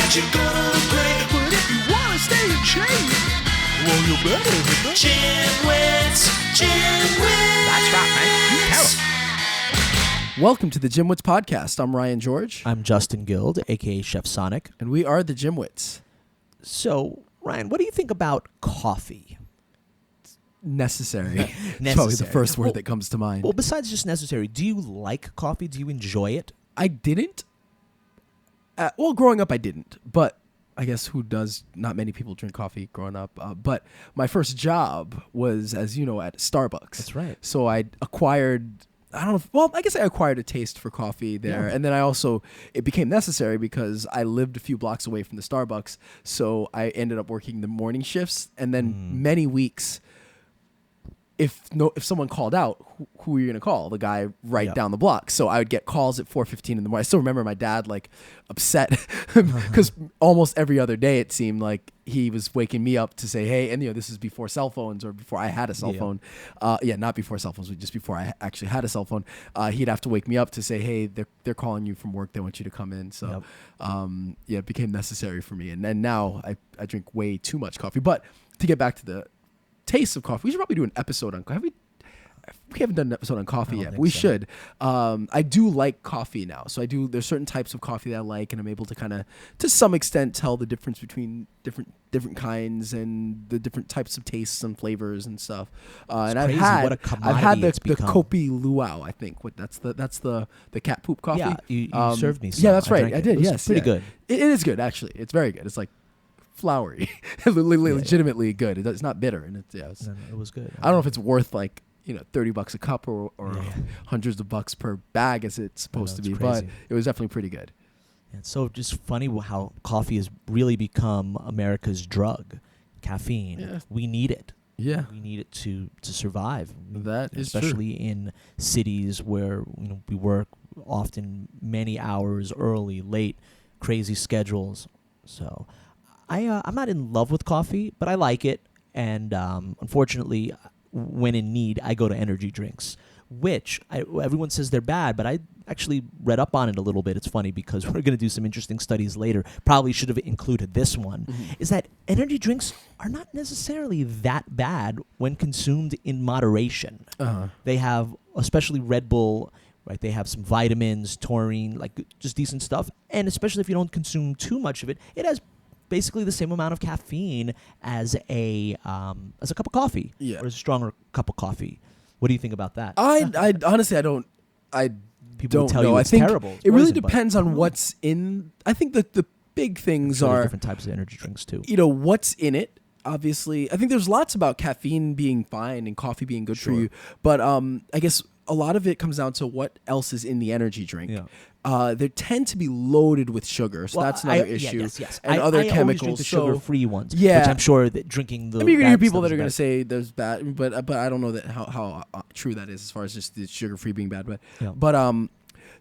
that you're gonna look great. But if you wanna stay in shape, well, you better hit the GymWits. That's right, man. Tell 'em. Welcome to the GymWits Podcast. I'm Ryan George. I'm Justin Guild, a.k.a. Chef Sonic. And we are the GymWits. So, Ryan, what do you think about coffee? Necessary. It's probably the first word that comes to mind. Well, besides just necessary, do you like coffee? Do you enjoy it? I didn't. Well, growing up, I didn't. But I guess who does? Not many people drink coffee growing up. But my first job was, as you know, at Starbucks. That's right. So I acquired... I guess I acquired a taste for coffee there. Yeah. And then it became necessary because I lived a few blocks away from the Starbucks. So I ended up working the morning shifts. And then many weeks, if someone called out, who were you going to call? The guy down the block. So I would get calls at 4:15 in the morning. I still remember my dad upset because almost every other day it seemed like he was waking me up to say, hey, and this is before cell phones or before I had a cell phone. Not before cell phones, just before I actually had a cell phone. He'd have to wake me up to say, hey, they're calling you from work. They want you to come in. So it became necessary for me. And then now I drink way too much coffee. But to get back to the taste of coffee, we should probably do an episode on coffee. We haven't done an episode on coffee yet, but we should. I do like coffee now. So there's certain types of coffee that I like, and I'm able to kind of, to some extent, tell the difference between different kinds and the different types of tastes and flavors and stuff. And I've had the Kopi Luau, I think. That's the cat poop coffee. Yeah, you served me some. Yeah, that's right. I did, yes. Pretty good. It is good, actually. It's very good. It's like flowery. Legitimately good. It's not bitter. And it was good. I don't know if it's worth $30 a cup or hundreds of bucks per bag as it's supposed to be, crazy. But it was definitely pretty good. It's so just funny how coffee has really become America's drug. Caffeine. Yeah. We need it. Yeah. We need it to survive. That is true. Especially in cities where we work often many hours early, late, crazy schedules. So I'm not in love with coffee, but I like it. And unfortunately, when in need, I go to energy drinks, which everyone says they're bad, but I actually read up on it a little bit. It's funny because we're going to do some interesting studies later. Probably should have included this one, is that energy drinks are not necessarily that bad when consumed in moderation. They have, especially Red Bull, right? They have some vitamins, taurine, just decent stuff. And especially if you don't consume too much of it, it has basically the same amount of caffeine as a cup of coffee, or as a stronger cup of coffee. What do you think about that? I honestly, I don't. People don't tell know. you it's I think terrible. It really depends on what's in. I think that the big things are different types of energy drinks too. What's in it. Obviously, I think there's lots about caffeine being fine and coffee being good for you, but I guess a lot of it comes down to what else is in the energy drink. Yeah. They tend to be loaded with sugar, so that's another issue. Yes. And other chemicals. Always drink the sugar-free ones. Yeah. Which I'm sure that drinking the. I mean, you're gonna hear people that are gonna say there's bad, but I don't know that how true that is as far as just the sugar-free being bad. But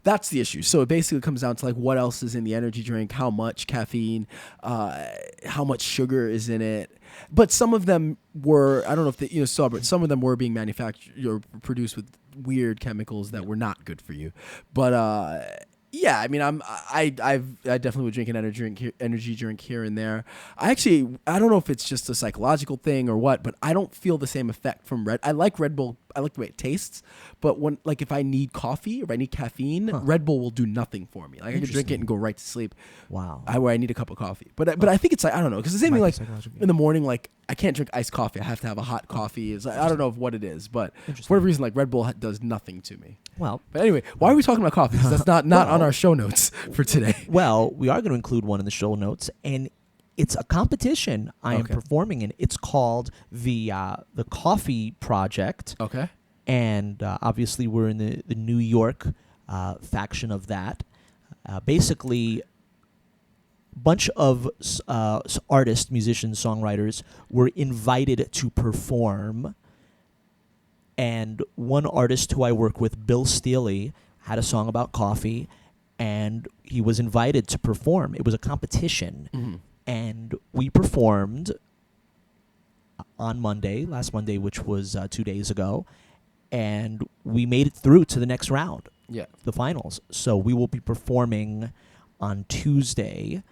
that's the issue. So it basically comes down to what else is in the energy drink, how much caffeine, how much sugar is in it. But some of them were, I don't know if they saw, but some of them were being manufactured or produced with weird chemicals that were not good for you. But yeah, I mean, I definitely would drink an energy drink here and there. I don't know if it's just a psychological thing or what, but I don't feel the same effect from I like Red Bull. I like the way it tastes, but when if I need coffee or I need caffeine, Red Bull will do nothing for me. I can drink it and go right to sleep. Wow. Where I need a cup of coffee, but I think it's I don't know, because the same thing in the morning, I can't drink iced coffee. I have to have a hot coffee. I don't know what it is, but for whatever reason, Red Bull does nothing to me. Well, but anyway, why are we talking about coffee? Because that's not on our show notes for today. Well, we are going to include one in the show notes, and it's a competition I am performing in. It's called the Coffee Project. Okay. And obviously, we're in the New York faction of that. Basically, a bunch of artists, musicians, songwriters were invited to perform. And one artist who I work with, Bill Steely, had a song about coffee, and he was invited to perform. It was a competition, and we performed on last Monday, which was 2 days ago, and we made it through to the next round, the finals. So we will be performing on Tuesday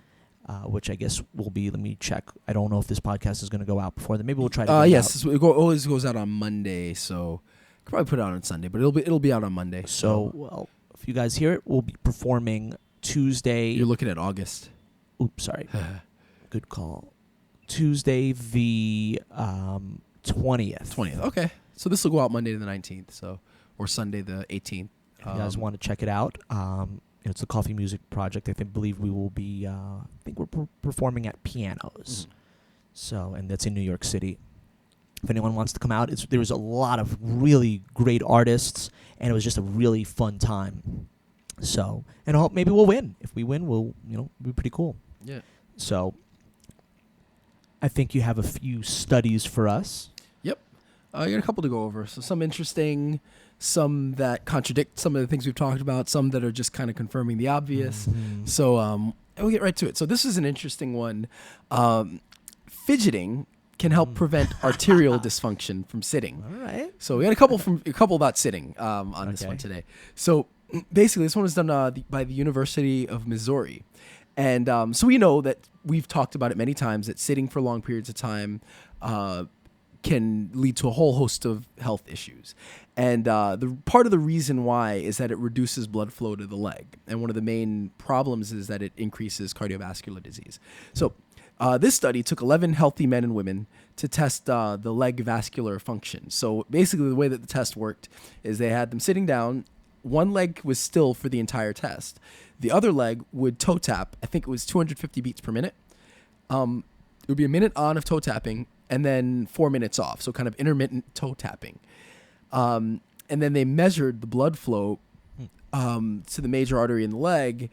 which I guess will be. Let me check. I don't know if this podcast is going to go out before then. Maybe we'll try to. Yes, it always goes out on Monday, so could probably put it out on Sunday, but it'll be out on Monday. So, well, if you guys hear it, we'll be performing Tuesday. You're looking at August. Oops, sorry. Good call. Tuesday the 20th. 20th. Okay, so this will go out Monday the 19th, or Sunday the 18th. If you guys want to check it out, it's a coffee music project. I believe we will be. I think we're performing at Pianos, and that's in New York City. If anyone wants to come out, there was a lot of really great artists, and it was just a really fun time. So, and I hope maybe we'll win. If we win, we'll be pretty cool. Yeah. So, I think you have a few studies for us. Yep. I got a couple to go over. So some interesting, some that contradict some of the things we've talked about, some that are just kind of confirming the obvious. Mm-hmm. So we'll get right to it. So this is an interesting one. Fidgeting can help prevent arterial dysfunction from sitting. All right. So we got a couple about sitting on this one today. So basically, this one was done by the University of Missouri. And so we know that we've talked about it many times, that sitting for long periods of time can lead to a whole host of health issues. And the part of the reason why is that it reduces blood flow to the leg. And one of the main problems is that it increases cardiovascular disease. So this study took 11 healthy men and women to test the leg vascular function. So basically the way that the test worked is they had them sitting down. One leg was still for the entire test. The other leg would toe tap. I think it was 250 beats per minute. It would be a minute on of toe tapping and then 4 minutes off. So kind of intermittent toe tapping. And then they measured the blood flow to the major artery in the leg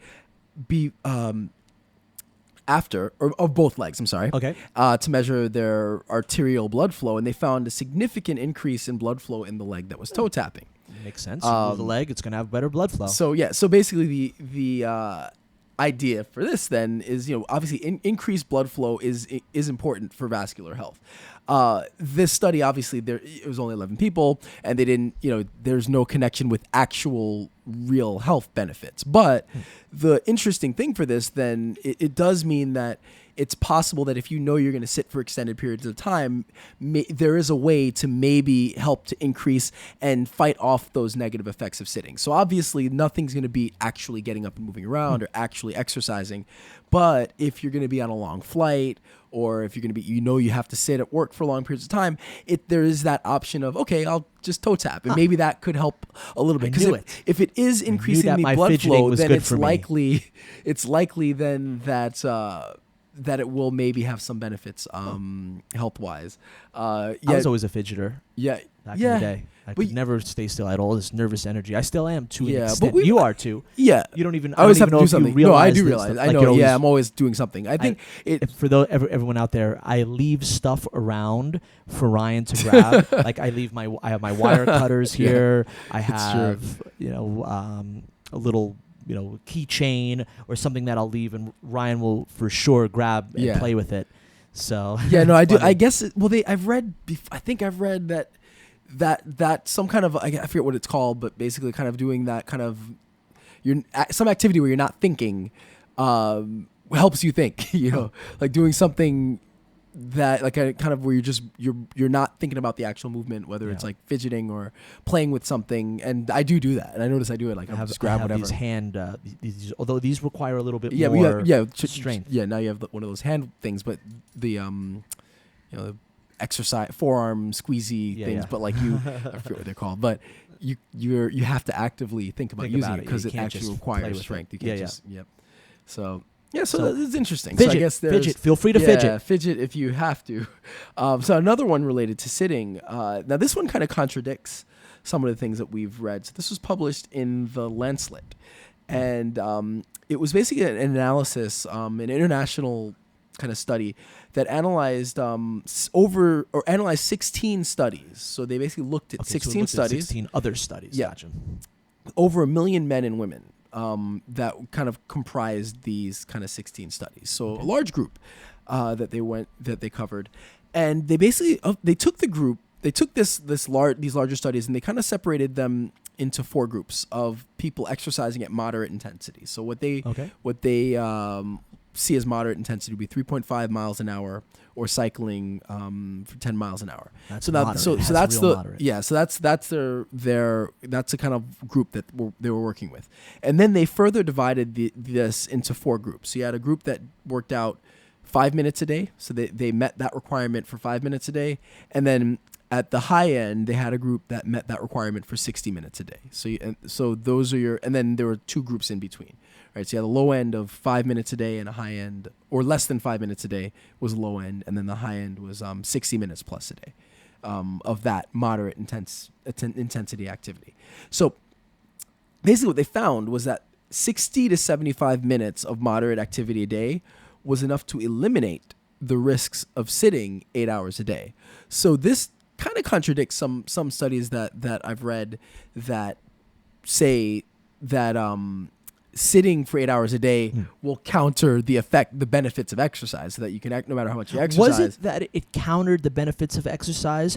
of both legs, I'm sorry. Okay. To measure their arterial blood flow. And they found a significant increase in blood flow in the leg that was toe tapping. Makes sense. You move the leg, it's going to have better blood flow. So basically the idea for this then is, obviously increased blood flow is important for vascular health. This study, obviously, it was only 11 people, and they didn't, there's no connection with actual real health benefits. But the interesting thing for this, then, it does mean that it's possible that if you're going to sit for extended periods of time, there is a way to maybe help to increase and fight off those negative effects of sitting. So obviously nothing's going to beat actually getting up and moving around or actually exercising. But if you're going to be on a long flight, or if you're going to be, you have to sit at work for long periods of time, there is that option of, okay, I'll just toe tap. And maybe that could help a little bit. Because if it is increasing the blood flow, then it's likely then that it will maybe have some benefits health-wise. I was always a fidgeter. Yeah. Back in the day. I could never stay still. I had all this nervous energy. I still am to an extent. But you are too. Yeah. You don't even. I always have to do if something. You No, I do this, realize. like I know. Yeah, I'm always doing something. I think for everyone out there, I leave stuff around for Ryan to grab. Like I have my wire cutters here. I have a little keychain or something that I'll leave, and Ryan will for sure grab and play with it. So yeah, no, I do. I guess. I've read. I think I've read that some kind of, I forget what it's called, but basically kind of doing that kind of some activity where you're not thinking helps you think. Like doing something that like kind of where you're not thinking about the actual movement, whether it's like fidgeting or playing with something. And I do that, and I notice I do it. Like I'll just grab whatever. These hand, although these require a little bit more strength. Yeah, now you have one of those hand things, but the the exercise forearm squeezy things, but like I forget what they're called, but you have to actively think about using it because it actually requires strength. You can't just So. Yeah, so it's interesting. Fidget, so I guess fidget. Feel free to fidget. Yeah, fidget if you have to. So another one related to sitting. Now this one kind of contradicts some of the things that we've read. So this was published in the Lancet, and it was basically an analysis, an international kind of study that analyzed analyzed 16 studies. So they basically looked at 16 studies, 16 other studies. Yeah, gotcha. Over 1 million men and women. That kind of comprised these kind of 16 studies. So a large group that they covered, and they basically they took these larger studies, and they kind of separated them into 4 groups of people exercising at moderate intensity. So what they see as moderate intensity would be 3.5 miles an hour, or cycling for 10 miles an hour. That's so that moderate. so That's that's real the moderate. so that's their that's the kind of group that they were working with. And then they further divided this into 4 groups. So you had a group that worked out 5 minutes a day, so they met that requirement for 5 minutes a day, and then at the high end, they had a group that met that requirement for 60 minutes a day. So those are and then there were 2 groups in between, right? So you had a low end of 5 minutes a day, and a high end, or less than 5 minutes a day, was low end, and then the high end was 60 minutes plus a day of that moderate intensity activity. So basically what they found was that 60 to 75 minutes of moderate activity a day was enough to eliminate the risks of sitting 8 hours a day. So this kind of contradicts some studies that I've read that say that sitting for 8 hours a day will counter the benefits of exercise, so that you can act no matter how much you exercise. Was it that it countered the benefits of exercise,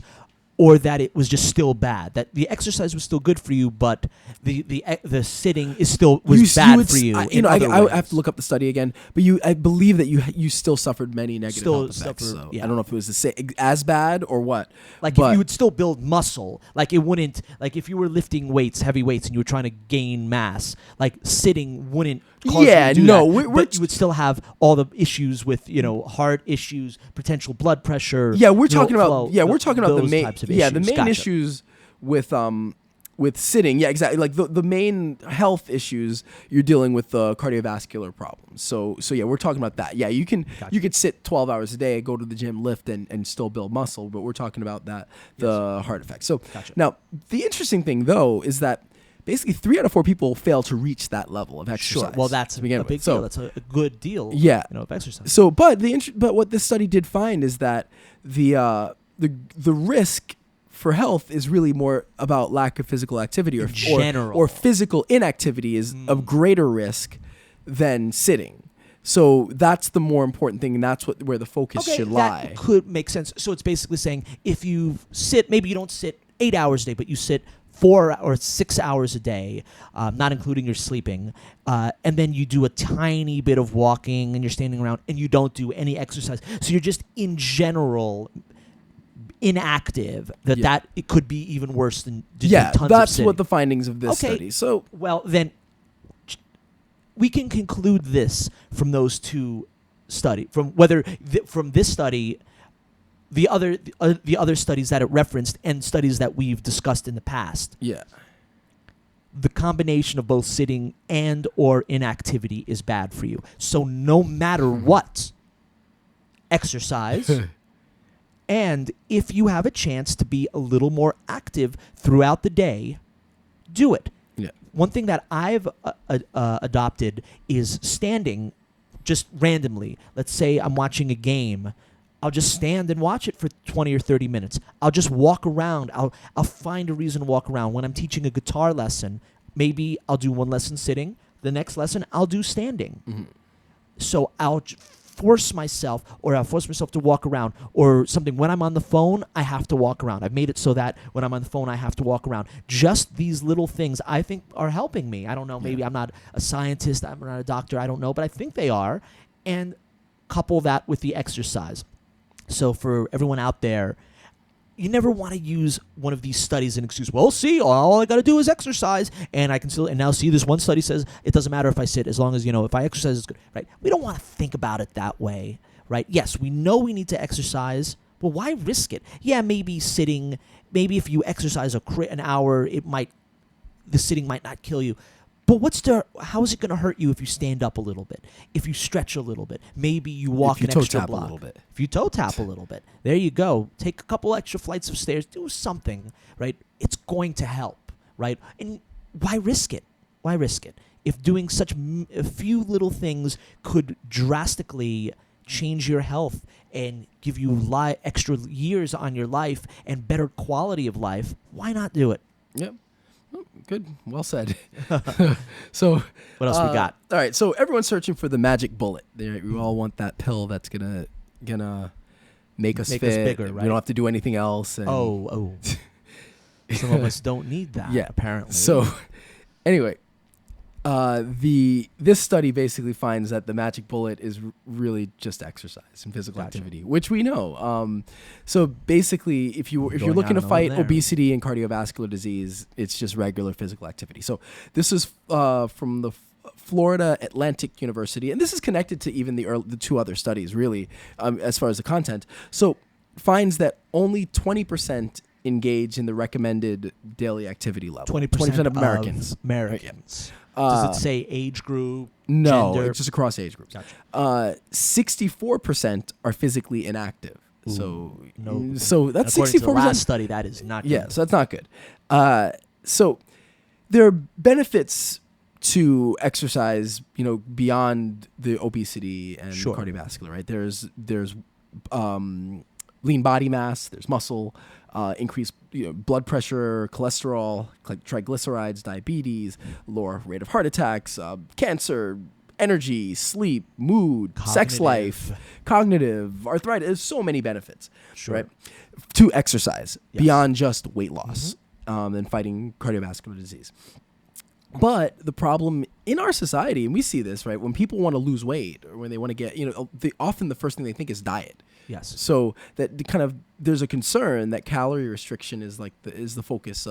or that it was just still bad? That the exercise was still good for you, but the sitting was bad for you. I have to look up the study again, but I believe that you still suffered many negative health effects. So I don't know if it was the same, as bad or what. Like, if you would still build muscle, like it wouldn't. Like if you were lifting heavy weights, and you were trying to gain mass, like sitting wouldn't. Cause you to do that, but you would still have all the issues with heart issues, potential blood pressure. Yeah, we're talking about flow, we're talking about the main types of issues. the main issues with sitting. Yeah, exactly. Like the main health issues, you're dealing with the cardiovascular problems. So yeah, we're talking about that. Yeah, you could sit 12 hours a day, go to the gym, lift, and still build muscle. But we're talking about the heart effects. So now the interesting thing though is that basically 3 out of 4 people fail to reach that level of exercise. Sure. Well, that's a big deal. That's a good deal. Yeah. Of exercise. So, but what this study did find is that the risk for health is really more about lack of physical activity, or physical inactivity is of greater risk than sitting. So that's the more important thing, and that's where the focus should lie. That could make sense. So it's basically saying if you sit, maybe you don't sit 8 hours a day, but you sit 4 or 6 hours a day, not including your sleeping, and then you do a tiny bit of walking and you're standing around and you don't do any exercise. So you're just in general inactive. That it could be even worse than tons that's of sitting. what the findings of this study. So well, then we can conclude this from those 2 studies, from whether from this study. The other studies that it referenced and studies that we've discussed in the past. Yeah. The combination of both sitting and or inactivity is bad for you. So no matter what, exercise. And if you have a chance to be a little more active throughout the day, do it. Yeah. One thing that I've adopted is standing just randomly. Let's say I'm watching a game. I'll just stand and watch it for 20 or 30 minutes. I'll just walk around. I'll find a reason to walk around. When I'm teaching a guitar lesson, maybe I'll do one lesson sitting. The next lesson, I'll do standing. Mm-hmm. So I'll force myself to walk around, or something. When I'm on the phone, I have to walk around. I've made it so that when I'm on the phone, I have to walk around. Just these little things I think are helping me. I don't know. Maybe I'm not a scientist. I'm not a doctor. I don't know. But I think they are. And couple that with the exercise. So for everyone out there, you never want to use one of these studies as an excuse. Well, see, all I got to do is exercise, and I can still. And now, see, this one study says it doesn't matter if I sit, as long as if I exercise, it's good, right? We don't want to think about it that way, right? Yes, we know we need to exercise, but why risk it? Yeah, maybe sitting. Maybe if you exercise an hour, the sitting might not kill you. But how is it going to hurt you if you stand up a little bit? If you stretch a little bit? Maybe you walk an extra block. A little bit. If you toe tap a little bit. There you go. Take a couple extra flights of stairs. Do something, right? It's going to help, right? And why risk it? Why risk it? If doing such a few little things could drastically change your health and give you extra years on your life and better quality of life, why not do it? Yep. Good. Well said. So what else we got? All right. So everyone's searching for the magic bullet. We all want that pill that's gonna make us fit. Us bigger, right? We don't have to do anything else. And Some of us don't need that. Yeah. Apparently. So anyway, This study basically finds that the magic bullet is really just exercise and physical activity, which we know. So basically, if you're looking to fight obesity and cardiovascular disease, it's just regular physical activity. So this is from the Florida Atlantic University, and this is connected to even the two other studies, really, as far as the content. So finds that only 20% engage in the recommended daily activity level. 20% of Americans. Americans. Does it say age group? No, gender? it's just across age groups. Gotcha. 64% are physically inactive. No. So that's 64%. According to the last study, that is not good. Yeah, so that's not good. So there are benefits to exercise, beyond the obesity and cardiovascular, right? There's lean body mass, there's muscle, increased blood pressure, cholesterol, like triglycerides, diabetes, lower rate of heart attacks, cancer, energy, sleep, mood, sex life, cognitive, arthritis. There's so many benefits, right, to exercise beyond just weight loss and fighting cardiovascular disease. But the problem in our society, and we see this, right, when people want to lose weight or when they want to get, often the first thing they think is diet. Yes. So that there's a concern that calorie restriction is the focus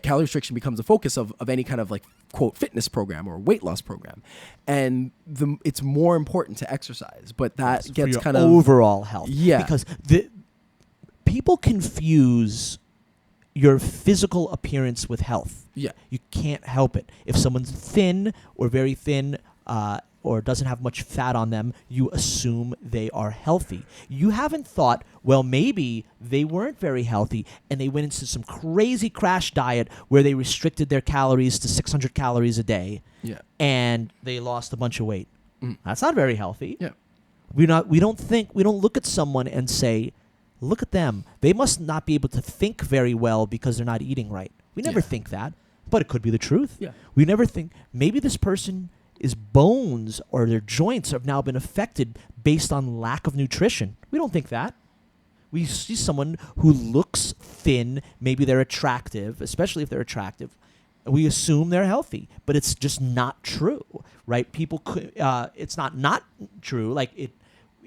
calorie restriction becomes the focus of any kind of like quote fitness program or weight loss program, and it's more important to exercise, but that gets kind of overall health. Yeah, because people confuse your physical appearance with health. Yeah, you can't help it. If someone's thin or very thin, or doesn't have much fat on them, you assume they are healthy. You haven't thought, well, maybe they weren't very healthy and they went into some crazy crash diet where they restricted their calories to 600 calories a day. Yeah. And they lost a bunch of weight. That's not very healthy. Yeah. We don't look at someone and say, look at them. They must not be able to think very well because they're not eating right. We never think that, but it could be the truth. Yeah. We never think maybe this person is bones or their joints have now been affected based on lack of nutrition. We don't think that. We see someone who looks thin, maybe they're attractive, especially if they're attractive. We assume they're healthy, but it's just not true, right? People could, it's not true. Like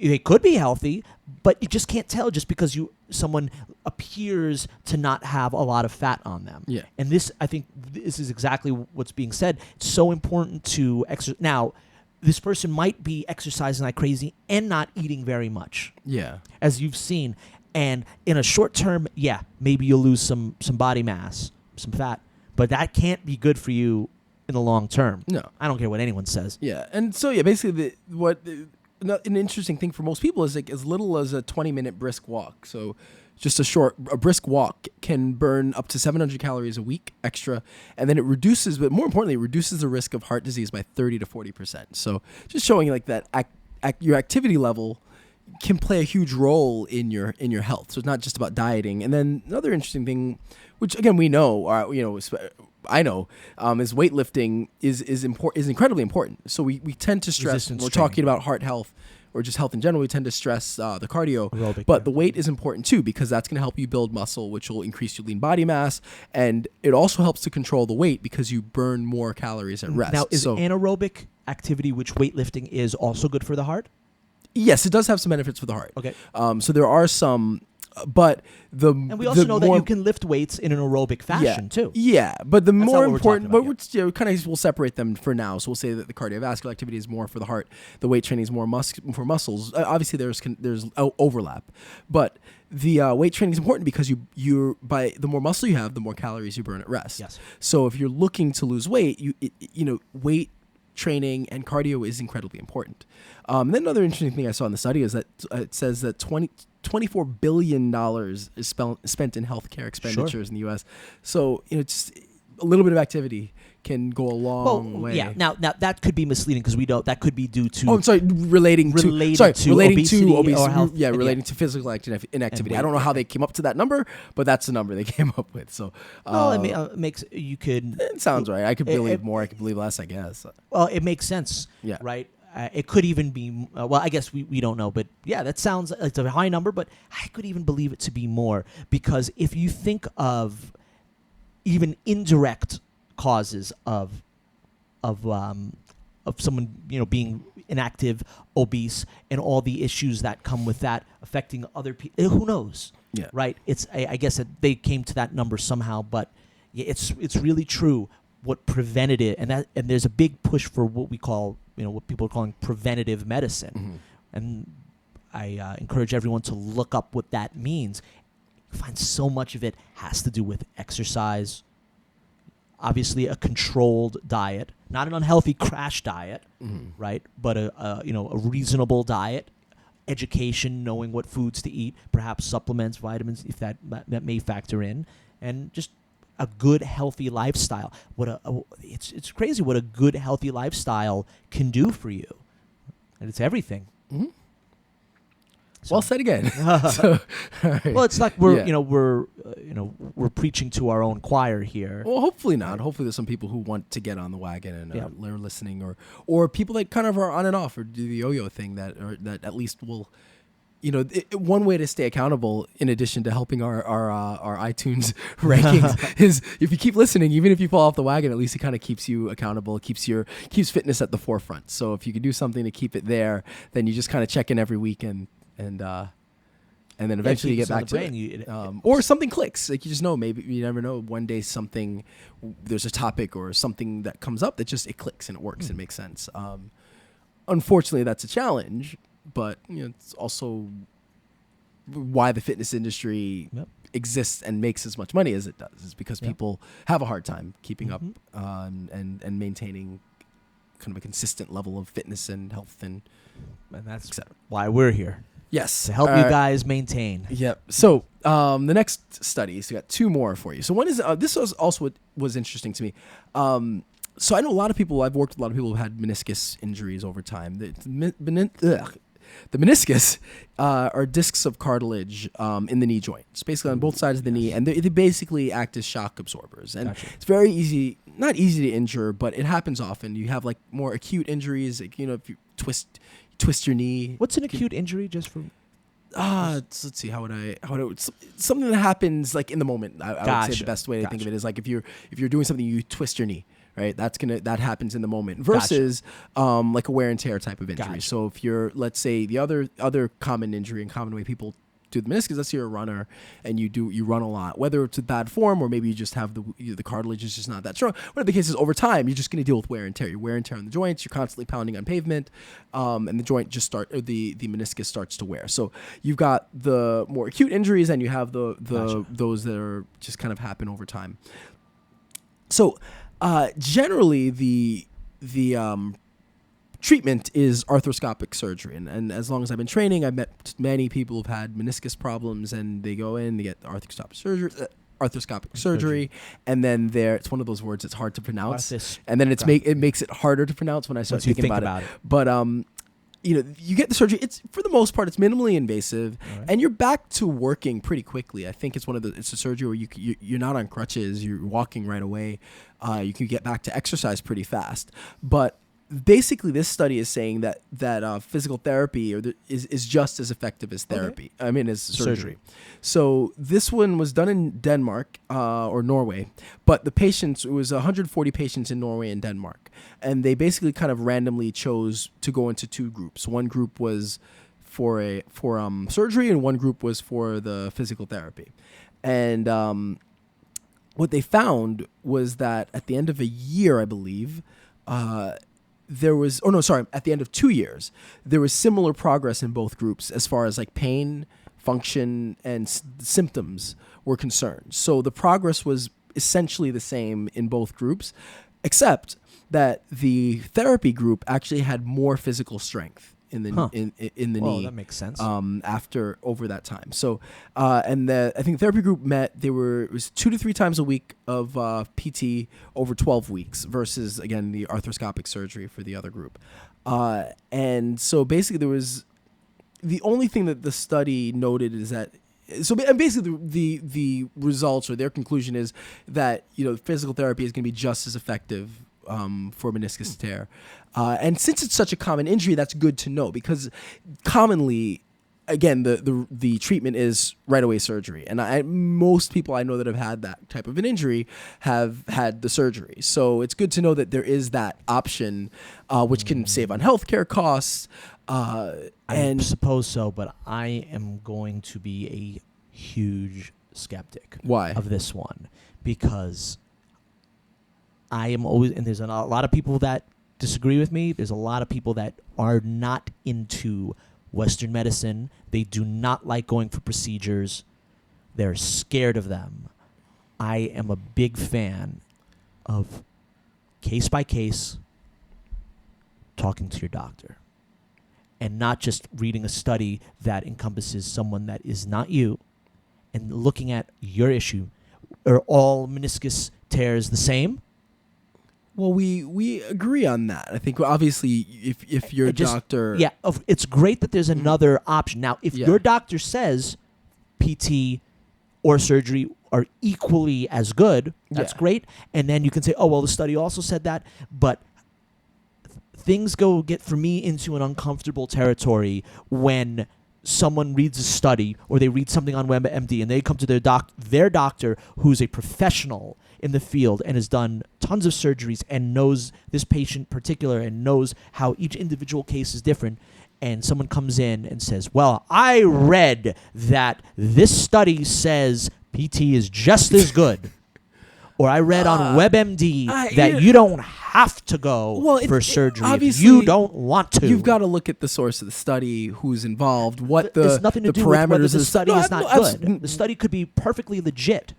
they could be healthy, but you just can't tell just because someone appears to not have a lot of fat on them. Yeah. And I think this is exactly what's being said. It's so important to exercise. Now, this person might be exercising like crazy and not eating very much. Yeah. As you've seen. And in a short term, maybe you'll lose some body mass, some fat, but that can't be good for you in the long term. No. I don't care what anyone says. Yeah. And so, basically an interesting thing for most people is like as little as a 20-minute brisk walk. So just a brisk walk can burn up to 700 calories a week extra. And then it reduces, but more importantly, it reduces the risk of heart disease by 30 to 40%. So just showing like that your activity level can play a huge role in your health. So it's not just about dieting. And then another interesting thing, which again, we know, I know, is weightlifting is incredibly important. So we tend to stress when we're talking about heart health or just health in general. We tend to stress the cardio, aerobic, but the weight is important too because that's going to help you build muscle, which will increase your lean body mass, and it also helps to control the weight because you burn more calories at rest. Now, is anaerobic activity, which weightlifting is, also good for the heart? Yes, it does have some benefits for the heart. Okay, so there are some. But and we also know that you can lift weights in an aerobic fashion too. Yeah, but that's more important. But we'll separate them for now. So we'll say that the cardiovascular activity is more for the heart. The weight training is more for muscles. Obviously, there's overlap, but the weight training is important because the more muscle you have, the more calories you burn at rest. Yes. So if you're looking to lose weight, weight training and cardio is incredibly important. Then another interesting thing I saw in the study is that it says that $24 billion is spent in healthcare expenditures in the U.S. So just a little bit of activity can go a long way. Yeah. Now that could be misleading because we don't. That could be due to. Oh, I'm sorry. Relating to obesity or health. Yeah, relating to physical inactivity. I don't know how they came up to that number, but that's the number they came up with. So. It makes you could. It sounds right. I could believe more. I could believe less. I guess. Well, it makes sense. Yeah. Right. It could even be, I guess we don't know, but that sounds, it's a high number, but I could even believe it to be more because if you think of even indirect causes of someone being inactive, obese, and all the issues that come with that affecting other people. Who knows? Yeah. Right. I guess that they came to that number somehow, but yeah, it's really true what prevented it, and there's a big push for what we call what people are calling preventative medicine, and I encourage everyone to look up what that means. You find so much of it has to do with exercise. Obviously, a controlled diet, not an unhealthy crash diet, right? But a reasonable diet, education, knowing what foods to eat, perhaps supplements, vitamins, if that may factor in, and just a good healthy lifestyle. It's crazy what a good healthy lifestyle can do for you, and it's everything. Mm-hmm. Well said again. Right. Well, it's like we're preaching to our own choir here. Well, hopefully not. Hopefully there's some people who want to get on the wagon and are listening, or people that kind of are on and off or do the yo-yo thing that at least will. One way to stay accountable, in addition to helping our iTunes rankings, is if you keep listening, even if you fall off the wagon, at least it kind of keeps you accountable, keeps fitness at the forefront. So if you can do something to keep it there, then you just kind of check in every week and then eventually you get back to it. Or something clicks. Like you just know, maybe you never know. One day there's a topic or something that comes up that just it clicks and it works and makes sense. Unfortunately, that's a challenge. But it's also why the fitness industry exists and makes as much money as it does, is because people have a hard time keeping up and maintaining kind of a consistent level of fitness and health and that's why we're here. Yes, to help you guys maintain. Yep. So the next study, so we got two more for you. So one is this was also what was interesting to me. So I know I've worked with a lot of people who had meniscus injuries over time. The meniscus are discs of cartilage in the knee joint. It's basically on both sides of the knee, and they basically act as shock absorbers. And it's very easy, not easy to injure, but it happens often. You have like more acute injuries, like, if you twist your knee. What's an acute injury, just for? Let's see. How would I? Something that happens like in the moment. I would say the best way to think of it is like if you're doing something, you twist your knee. Right, that happens in the moment versus like a wear and tear type of injury. So if you're, let's say, the other common injury and common way people do the meniscus, let's say you're a runner and you run a lot, whether it's a bad form or maybe you just have the cartilage is just not that strong. Whatever the case is, over time you're just going to deal with wear and tear. You wear and tear on the joints. You're constantly pounding on pavement, and the joint the meniscus starts to wear. So you've got the more acute injuries and you have those that are just kind of happen over time. So. Generally, the treatment is arthroscopic surgery, and as long as I've been training, I've met many people who've had meniscus problems, and they go in, they get arthroscopic surgery, and then it's one of those words that's hard to pronounce, and then it makes it harder to pronounce when I start thinking about it. But you get the surgery. It's for the most part, it's minimally invasive, and you're back to working pretty quickly. I think it's it's a surgery where you're not on crutches. You're walking right away. You can get back to exercise pretty fast. But basically, this study is saying that physical therapy is just as effective as therapy. I mean, as surgery. So this one was done in Denmark or Norway, but it was 140 patients in Norway and Denmark, and they basically kind of randomly chose to go into two groups. One group was for surgery, and one group was for the physical therapy, and what they found was that at the end of a year, I believe. At the end of 2 years, there was similar progress in both groups as far as like pain, function, and symptoms were concerned. So the progress was essentially the same in both groups, except that the therapy group actually had more physical strength in the knee. That makes sense. Over that time. So, I think the therapy group it was 2 to 3 times a week of PT over 12 weeks versus, again, the arthroscopic surgery for the other group. And so basically the only thing that the study noted is that, and basically the results or their conclusion is that, physical therapy is going to be just as effective for meniscus tear. And since it's such a common injury, that's good to know, because commonly again, the treatment is right away surgery, and most people I know that have had that type of an injury have had the surgery. So it's good to know that there is that option, which can save on healthcare costs. I suppose so, but I am going to be a huge skeptic. Why? Of this one, because I am always, and there's a lot of people that disagree with me. There's a lot of people that are not into Western medicine. They do not like going for procedures. They're scared of them. I am a big fan of case by case talking to your doctor and not just reading a study that encompasses someone that is not you and looking at your issue. Are all meniscus tears the same? Well, we agree on that. I think obviously if your doctor... Yeah, it's great that there's another option. Now, if your doctor says PT or surgery are equally as good, that's great. And then you can say, oh, well, the study also said that. But things get for me into an uncomfortable territory when someone reads a study or they read something on WebMD and they come to their doctor who's a professional in the field and has done tons of surgeries and knows this patient particular and knows how each individual case is different, and someone comes in and says, well, I read that this study says PT is just as good. Or I read on WebMD that you don't have to go for surgery if you don't want to. You've got to look at the source of the study, who's involved, what There's nothing to do with parameters whether of the study is not good. The study could be perfectly legit.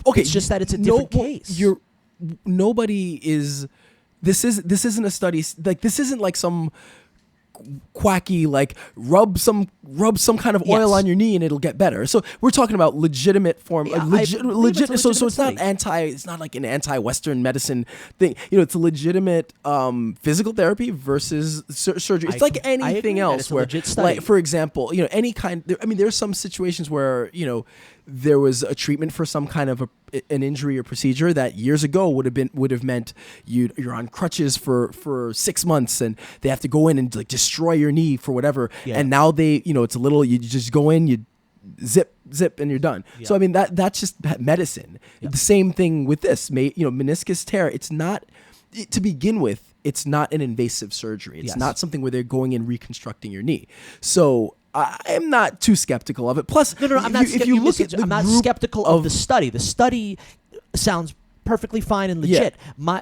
Okay, it's just that it's a different case. Nobody is. This isn't a study. Like, this isn't like some quacky, like rub some kind of oil on your knee and it'll get better. So we're talking about legitimate form, legit. So it's not like an anti-Western medicine thing. It's a legitimate physical therapy versus surgery. It's like anything else. Where, like, for example, any kind. There's some situations where there was a treatment for some kind of an injury or procedure that years ago would have meant you're on crutches for 6 months and they have to go in and like destroy your knee for whatever. Yeah. And now it's a little, you just go in, you zip and you're done. Yeah. So that's just medicine. Yeah. The same thing with this, meniscus tear. It's not, to begin with, it's not an invasive surgery. It's not something where they're going in reconstructing your knee. So I am not too skeptical of it. Plus, I'm not skeptical of the study. The study sounds perfectly fine and legit. Yeah.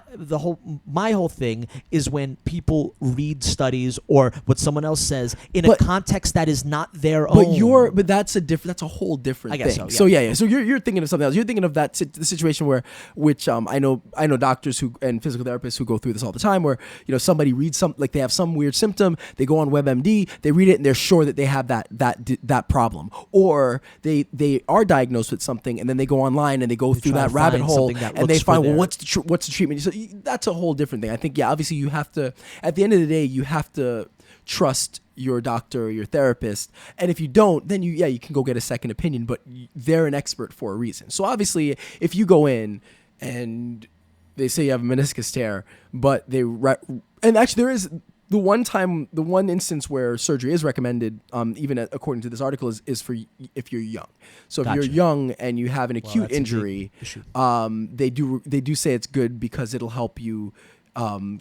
My whole thing is when people read studies or what someone else says in a context that is not their own. But that's a whole different thing. So, yeah. So you're thinking of something else. You're thinking of the situation which I know doctors and physical therapists who go through this all the time, where somebody reads like they have some weird symptom, they go on WebMD, they read it, and they're sure that they have that problem, or they are diagnosed with something, and then they go online and they go through that rabbit hole and they find, well, what's the treatment? So that's a whole different thing. I think, obviously you have to, at the end of the day, you have to trust your doctor or your therapist. And if you don't, then you can go get a second opinion, but they're an expert for a reason. So obviously, if you go in and they say you have a meniscus tear, but and actually there is the one instance where surgery is recommended, even according to this article, is for if you're young. So if you're young and you have an acute injury, they do say it's good because it'll help you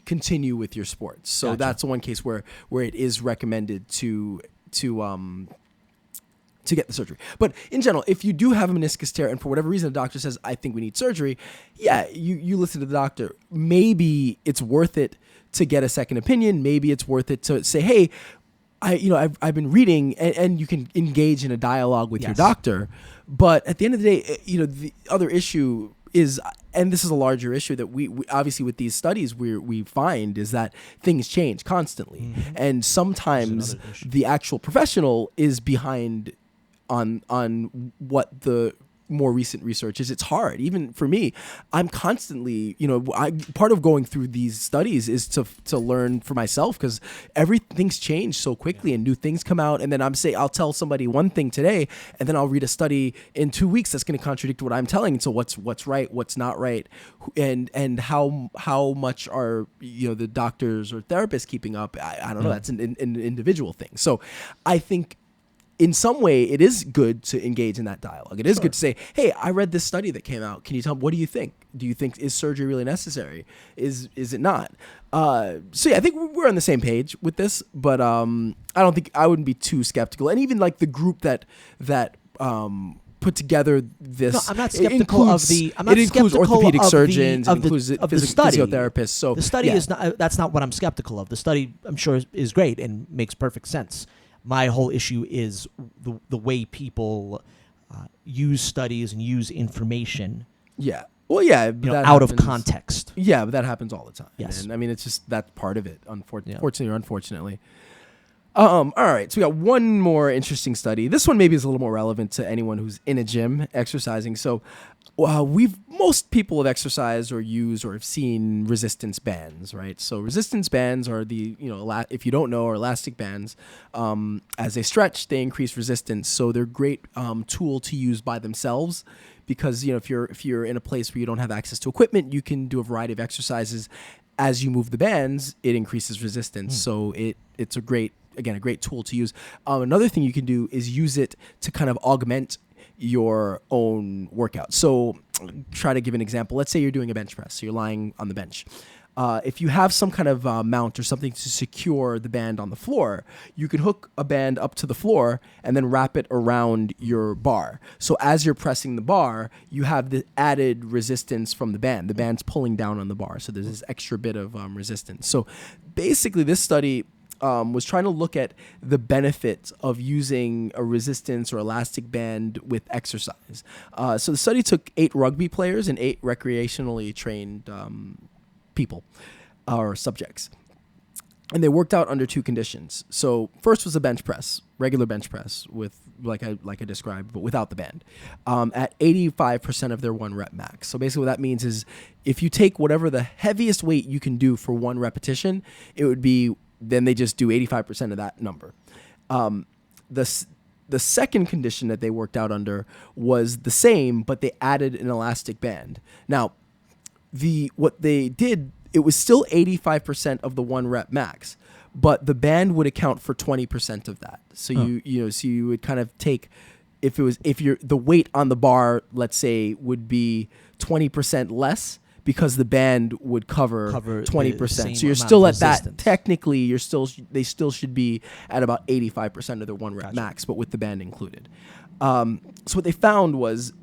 continue with your sports. So that's one case where it is recommended to get the surgery. But in general, if you do have a meniscus tear and for whatever reason the doctor says, I think we need surgery, you listen to the doctor. Maybe it's worth it to get a second opinion. Maybe it's worth it to say, hey, I've been reading, and you can engage in a dialogue with your doctor. But at the end of the day, the other issue is, and this is a larger issue that we obviously with these studies we find, is that things change constantly. Mm-hmm. And sometimes the actual professional is behind on what the more recent research is. It's hard. Even for me, I'm constantly, part of going through these studies is to learn for myself, because everything's changed so quickly and new things come out. And then I'll tell somebody one thing today, and then I'll read a study in 2 weeks that's going to contradict what I'm telling. And so what's right, what's not right, and how much are the doctors or therapists keeping up? I don't know. That's an individual thing. So I think in some way, it is good to engage in that dialogue. It is good to say, hey, I read this study that came out. Can you tell me, what do you think? Do you think, is surgery really necessary? Is it not? So yeah, I think we're on the same page with this, but I don't think, I wouldn't be too skeptical. And even like the group that put together this. No, I'm not skeptical of the. I'm not it includes skeptical orthopedic of surgeons, the, it includes study. physiotherapists. So the study is not. That's not what I'm skeptical of. The study, I'm sure, is great and makes perfect sense. My whole issue is the way people use studies and use information. Yeah. Well, yeah, out of context. Yeah, but that happens all the time. Yes. And I mean, it's just that's part of it, fortunately or unfortunately. All right, so we got one more interesting study. This one maybe is a little more relevant to anyone who's in a gym exercising. So most people have exercised or used or have seen resistance bands, right? So resistance bands are if you don't know, are elastic bands. As they stretch, they increase resistance. So they're a great tool to use by themselves because, if you're in a place where you don't have access to equipment, you can do a variety of exercises. As you move the bands, it increases resistance. So it's a great tool to use. Another thing you can do is use it to kind of augment your own workout. So try to give an example. Let's say you're doing a bench press. So you're lying on the bench. If you have some kind of mount or something to secure the band on the floor, you can hook a band up to the floor and then wrap it around your bar. So as you're pressing the bar, you have the added resistance from the band. The band's pulling down on the bar. So there's this extra bit of resistance. So basically this study was trying to look at the benefits of using a resistance or elastic band with exercise. So the study took 8 rugby players and 8 recreationally trained people or subjects. And they worked out under 2 conditions. So first was a bench press, regular bench press with like I described, but without the band, at 85% of their 1 rep max. So basically what that means is if you take whatever the heaviest weight you can do for 1 repetition, it would be, then they just do 85% of that number. The second condition that they worked out under was the same, but they added an elastic band. Now, what they did, it was still 85% of the 1 rep max, but the band would account for 20% of that. So you would kind of take, if the weight on the bar, let's say, would be 20% less, because the band would cover 20%. So you're still at that. Technically, they still should be at about 85% of their 1 rep max, but with the band included. So what they found was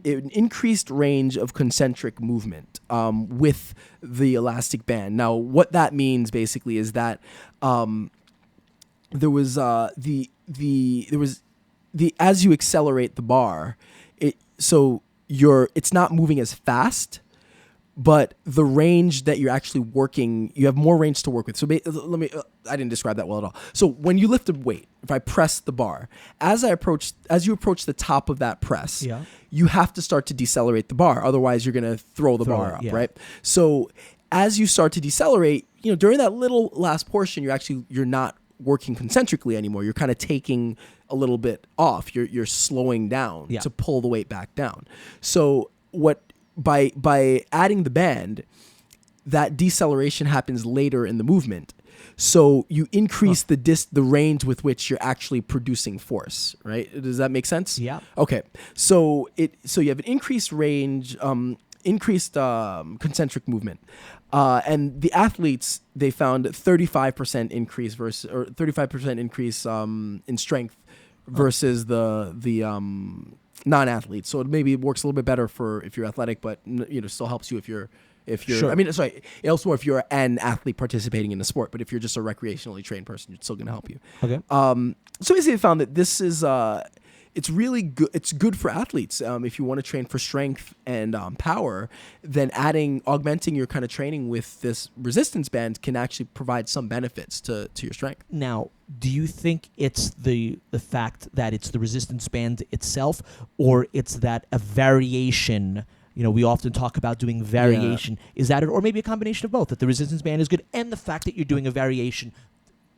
an increased range of concentric movement with the elastic band. Now, what that means basically is that there was as you accelerate the bar, it's not moving as fast, but the range that you're actually working, you have more range to work with. So I didn't describe that well at all. So when you lift a weight, if I press the bar, as you approach the top of that press, you have to start to decelerate the bar. Otherwise, you're going to throw the bar up, right? So as you start to decelerate, during that little last portion, you're not working concentrically anymore. You're kind of taking a little bit off. You're slowing down to pull the weight back down. So by adding the band, that deceleration happens later in the movement. So you increase the range with which you're actually producing force, right? Does that make sense? Yeah. Okay. So you have an increased range, increased concentric movement. And the athletes, they found 35% increase versus, or 35% increase in strength versus the non-athletes. So maybe it works a little bit better for if you're athletic, but still helps you if you're sure. I mean, sorry, it helps more if you're an athlete participating in the sport, but if you're just a recreationally trained person, it's still going to help you. Okay. So basically they found that this is it's really good. It's good for athletes. If you want to train for strength and power, then augmenting your kind of training with this resistance band can actually provide some benefits to your strength. Now, do you think it's the fact that it's the resistance band itself, or it's that a variation? We often talk about doing variation. Yeah. Is that it, or maybe a combination of both? That the resistance band is good, and the fact that you're doing a variation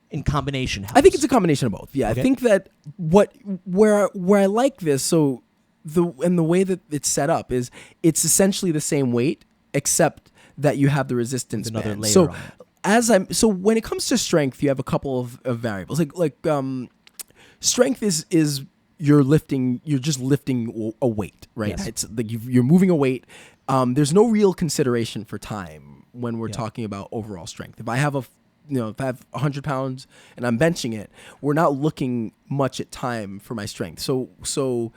in combination helps? I think it's a combination of both. Yeah, okay. I think that where I like this, so the way that it's set up is it's essentially the same weight, except that you have the resistance band. Another layer on it. So when it comes to strength, you have a couple of variables. strength is you're just lifting a weight, right? Yes. It's like you're moving a weight. There's no real consideration for time when we're talking about overall strength. If I have 100 pounds and I'm benching it, we're not looking much at time for my strength. So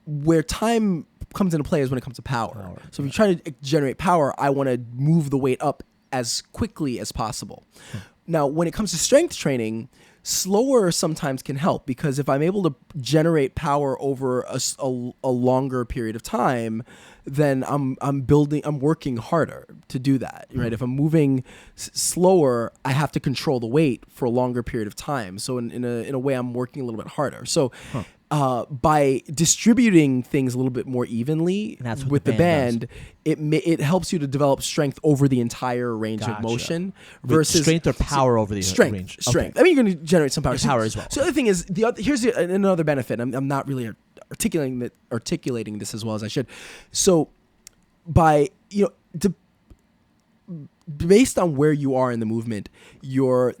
where time comes into play is when it comes to power. So if you're trying to generate power, I want to move the weight up as quickly as possible. Now, when it comes to strength training, slower sometimes can help, because if I'm able to generate power over a longer period of time, then I'm working harder to do that, right? If I'm moving slower, I have to control the weight for a longer period of time. So in a way, I'm working a little bit harder. So by distributing things a little bit more evenly with the band, it helps you to develop strength over the entire range of motion versus strength or power over the range. Strength. I mean, you're going to generate some power. Power as well. So the other thing is, here's another benefit. I'm not really articulating this as well as I should. So by based on where you are in the movement, your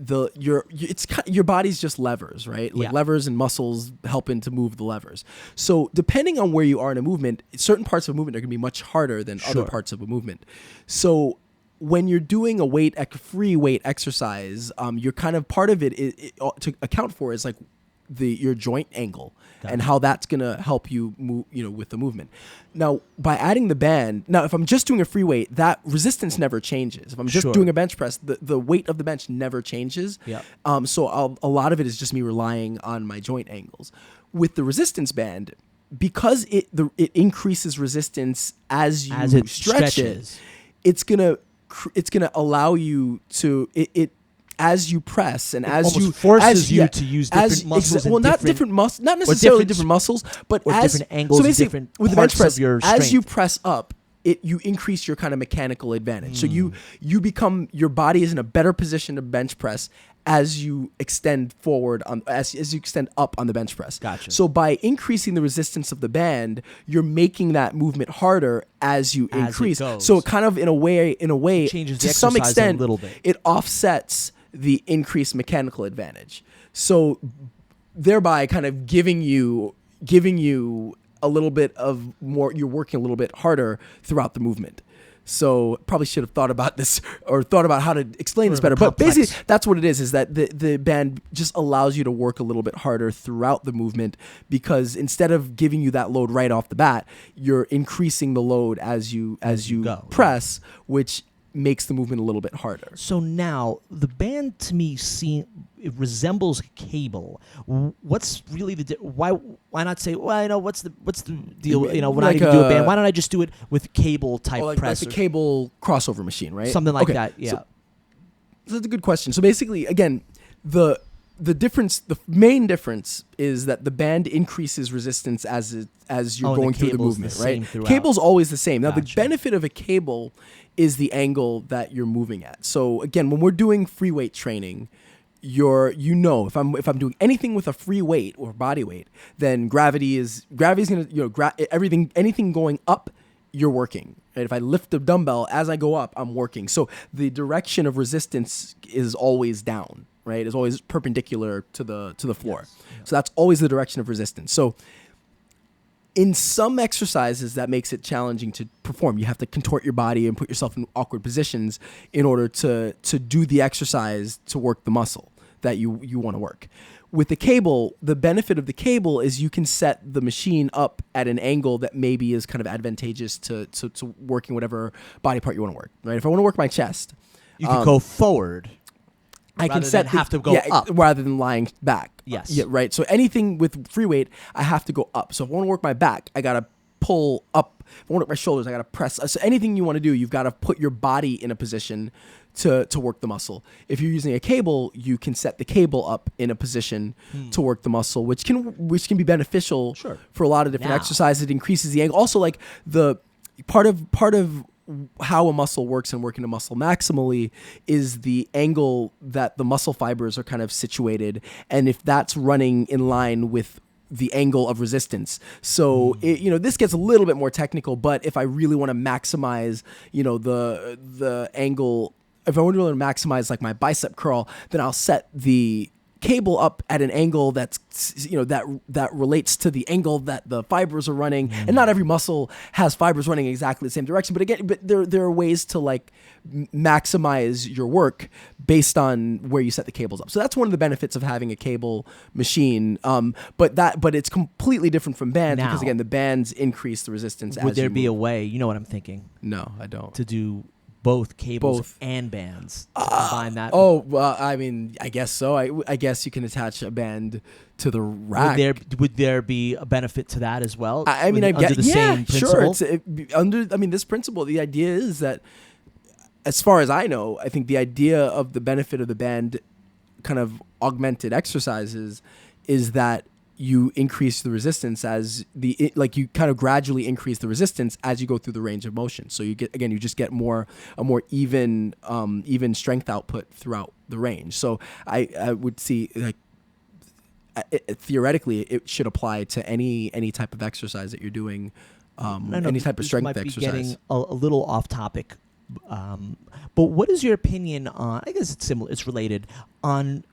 body's just levers, right? Like levers and muscles helping to move the levers. So depending on where you are in a movement, certain parts of a movement are going to be much harder than other parts of a movement. So when you're doing a free weight exercise, you're kind of part of it to account for is like your joint angle and how that's going to help you move, with the movement. Now, by adding the band, if I'm just doing a free weight, that resistance never changes. If I'm just doing a bench press, the weight of the bench never changes. So a lot of it is just me relying on my joint angles. With the resistance band, because it increases resistance as you stretch it, it's gonna allow you to as you press and as you forces you to use different muscles. Not necessarily different muscles, but as different angles, so different with the parts bench press, of your as strength. you press up, you increase your kind of mechanical advantage. So you become, your body is in a better position to bench press as you extend forward as you extend up on the bench press. Gotcha. So by increasing the resistance of the band, you're making that movement harder as you increase. So it kind of in a way changes to the some exercise extent a little bit. It offsets the increased mechanical advantage. So thereby kind of giving you a little bit of more, you're working a little bit harder throughout the movement. So probably should have thought about this or thought about how to explain this better. But basically that's what it is that the band just allows you to work a little bit harder throughout the movement, because instead of giving you that load right off the bat, you're increasing the load as you go, press, which makes the movement a little bit harder. So now the band to me it resembles cable. What's really why not say, well, what's the deal? When I even do a band, why don't I just do it with cable type press? Like the cable crossover machine, right? Something like that. Yeah. So that's a good question. So basically, again, the main difference is that the band increases resistance as you're going through the movement, right? Cable's always the same. Now, the benefit of a cable is the angle that you're moving at. So again, when we're doing free weight training, if I'm doing anything with a free weight or body weight, then gravity's gonna anything going up, you're working. Right? If I lift the dumbbell as I go up, I'm working. So the direction of resistance is always down, right? Is always perpendicular to the floor. Yes. So that's always the direction of resistance. So in some exercises, that makes it challenging to perform. You have to contort your body and put yourself in awkward positions in order to do the exercise to work the muscle that you want to work. With the cable, the benefit of the cable is you can set the machine up at an angle that maybe is kind of advantageous to working whatever body part you want to work. Right? If I want to work my chest, you can go forward. I can have to go up rather than lying back. Yes. Yeah. Right. So anything with free weight, I have to go up. So if I want to work my back, I gotta pull up. If I want to work my shoulders, I gotta press. So anything you want to do, you've got to put your body in a position to work the muscle. If you're using a cable, you can set the cable up in a position to work the muscle, which can be beneficial for a lot of different exercises. It increases the angle. Also, like the part of how a muscle works and working a muscle maximally is the angle that the muscle fibers are kind of situated, and if that's running in line with the angle of resistance. So this gets a little bit more technical, but if I really want to maximize the angle, if I want to really maximize like my bicep curl, then I'll set the cable up at an angle that's, that relates to the angle that the fibers are running. And not every muscle has fibers running exactly the same direction. But there are ways to like maximize your work based on where you set the cables up. So that's one of the benefits of having a cable machine. But it's completely different from bands because again, the bands increase the resistance. Would there be a way? You know what I'm thinking? No, I don't. To do both cables and bands. To combine that. Oh, well, I mean, I guess so. I guess you can attach a band to the rack. Would there be a benefit to that as well? I mean, I under guess the same principle? Sure. This principle, the idea is that, as far as I know, I think the idea of the benefit of the band kind of augmented exercises is that you increase the resistance you kind of gradually increase the resistance as you go through the range of motion. So you just get a more even strength output throughout the range. So I would see like theoretically it should apply to any type of exercise that you're doing, any type of strength might exercise. Be getting a little off topic, but what is your opinion on? I guess it's similar. It's related on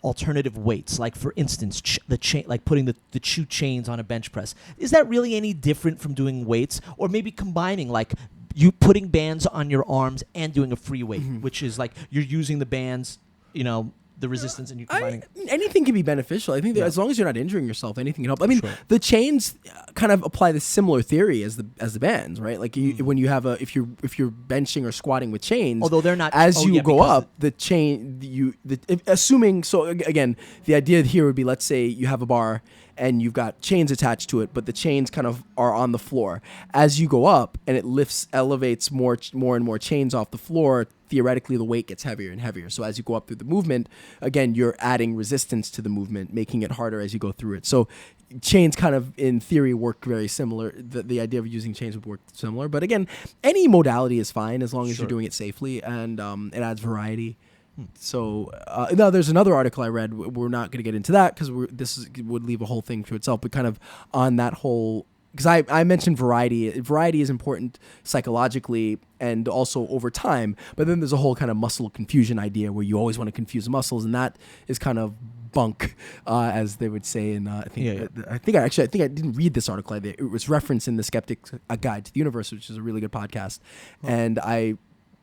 alternative weights, like for instance, the chain, like putting the two chains on a bench press. Is that really any different from doing weights, or maybe combining like you putting bands on your arms and doing a free weight, which is like you're using the bands, the resistance, and you're combining. Anything can be beneficial. I think that as long as you're not injuring yourself, anything can help. I mean, the chains kind of apply the similar theory as the bands, right? Like when you have if you're benching or squatting with chains, although they're not as you go up the chain. Assuming so again, the idea here would be, let's say you have a bar and you've got chains attached to it, but the chains kind of are on the floor. As you go up and it elevates more and more chains off the floor, theoretically the weight gets heavier and heavier. So as you go up through the movement, again, you're adding resistance to the movement, making it harder as you go through it. So chains kind of, in theory, work very similar. The idea of using chains would work similar. But again, any modality is fine as long as you're doing it safely, and it adds variety. So now there's another article I read. We're not going to get into that because would leave a whole thing to itself. But kind of on that whole, because I mentioned variety. Variety is important psychologically and also over time. But then there's a whole kind of muscle confusion idea where you always want to confuse muscles, and that is kind of bunk, as they would say. And I think I didn't read this article. It was referenced in the Skeptic's Guide to the Universe, which is a really good podcast, and I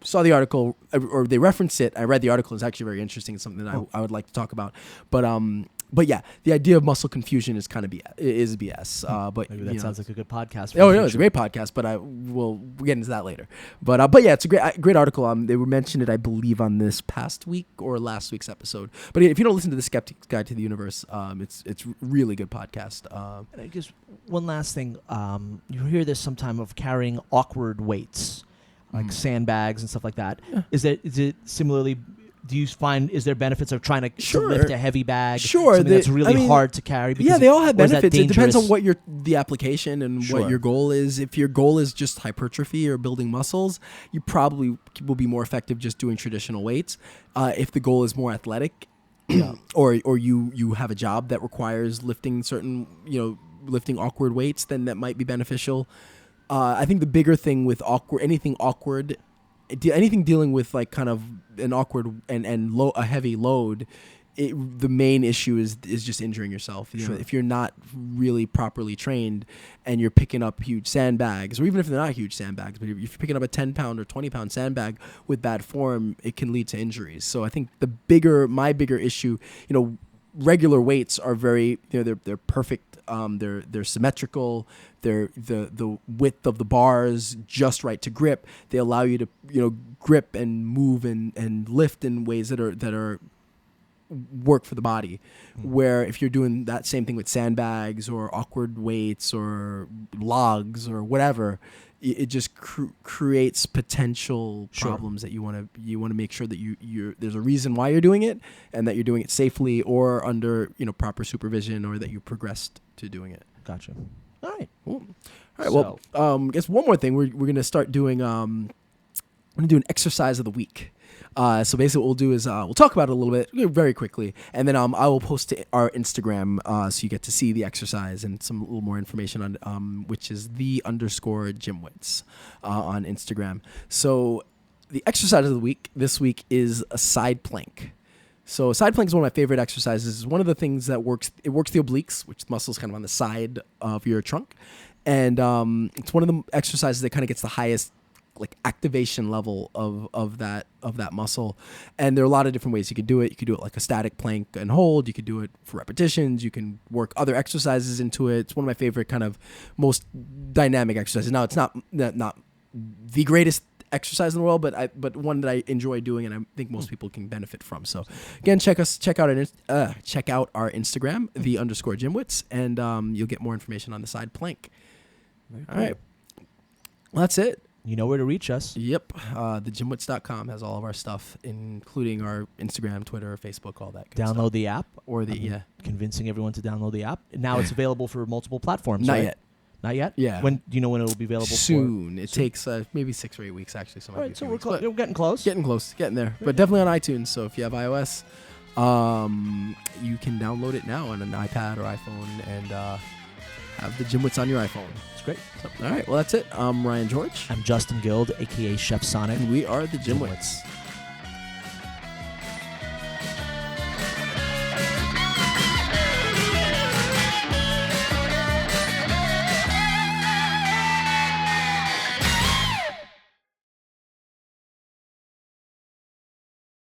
saw the article, or they referenced it. I read the article. It's actually very interesting. It's something that I would like to talk about. But yeah, the idea of muscle confusion is kind of BS. But maybe that sounds like a good podcast. It's a great podcast. But we'll get into that later. But yeah, it's a great article. They mentioned it, I believe, on this past week or last week's episode. But if you don't listen to the Skeptic's Guide to the Universe, it's really good podcast. And I guess one last thing, you hear this sometime of carrying awkward weights, like sandbags and stuff like that. Yeah. Is it similarly? Do you find, is there benefits of trying to lift a heavy bag? Sure, something that's really hard to carry. Yeah, they all have benefits. It depends on what the application and what your goal is. If your goal is just hypertrophy or building muscles, you probably will be more effective just doing traditional weights. If the goal is more athletic, or you have a job that requires lifting lifting awkward weights, then that might be beneficial. I think the bigger thing with anything dealing with like kind of an awkward and a heavy load, the main issue is just injuring yourself. You know, if you're not really properly trained and you're picking up huge sandbags, or even if they're not huge sandbags, but if you're picking up a 10-pound or 20-pound sandbag with bad form, it can lead to injuries. So I think my bigger issue, regular weights are very, they're perfect. They're symmetrical. They're the width of the bars just right to grip. They allow you to grip and move and lift in ways that are work for the body. Where if you're doing that same thing with sandbags or awkward weights or logs or whatever, it just creates potential problems that you want to make sure that there's a reason why you're doing it, and that you're doing it safely or under proper supervision, or that you progressed to doing it. Gotcha. All right. Cool. All right. I guess one more thing we're gonna start doing. I'm gonna do an exercise of the week. So basically what we'll do is we'll talk about it a little bit very quickly, and then I will post to our Instagram so you get to see the exercise and a little more information on which is _GymWits on Instagram. So the exercise of the week this week is a side plank. So side plank is one of my favorite exercises. It's one of the things that works the obliques, which muscles kind of on the side of your trunk. And it's one of the exercises that kind of gets the highest like activation level of that muscle. And there are a lot of different ways you could do it. You could do it like a static plank and hold. You could do it for repetitions. You can work other exercises into it. It's one of my favorite kind of most dynamic exercises. Now, it's not the greatest exercise in the world, but one that I enjoy doing and I think most people can benefit from. So again, check out our Instagram, _GymWits, and you'll get more information on the side plank. All right. Well, that's it. You know where to reach us. Yep. The GymWits.com has all of our stuff, including our Instagram, Twitter, Facebook, all that good Download stuff. the app. Convincing everyone to download the app. Now it's available for multiple platforms. Not right? yet. Not yet? Yeah. When do you know when it will be available? Soon. It takes maybe 6 or 8 weeks actually. So All right, so we're getting close. Getting there. But definitely on iTunes. So if you have iOS, you can download it now on an iPad or iPhone and have the GymWits on your iPhone. It's great. So, all right. Well, that's it. I'm Ryan George. I'm Justin Guild, a.k.a. Chef Sonic. And we are the GymWits.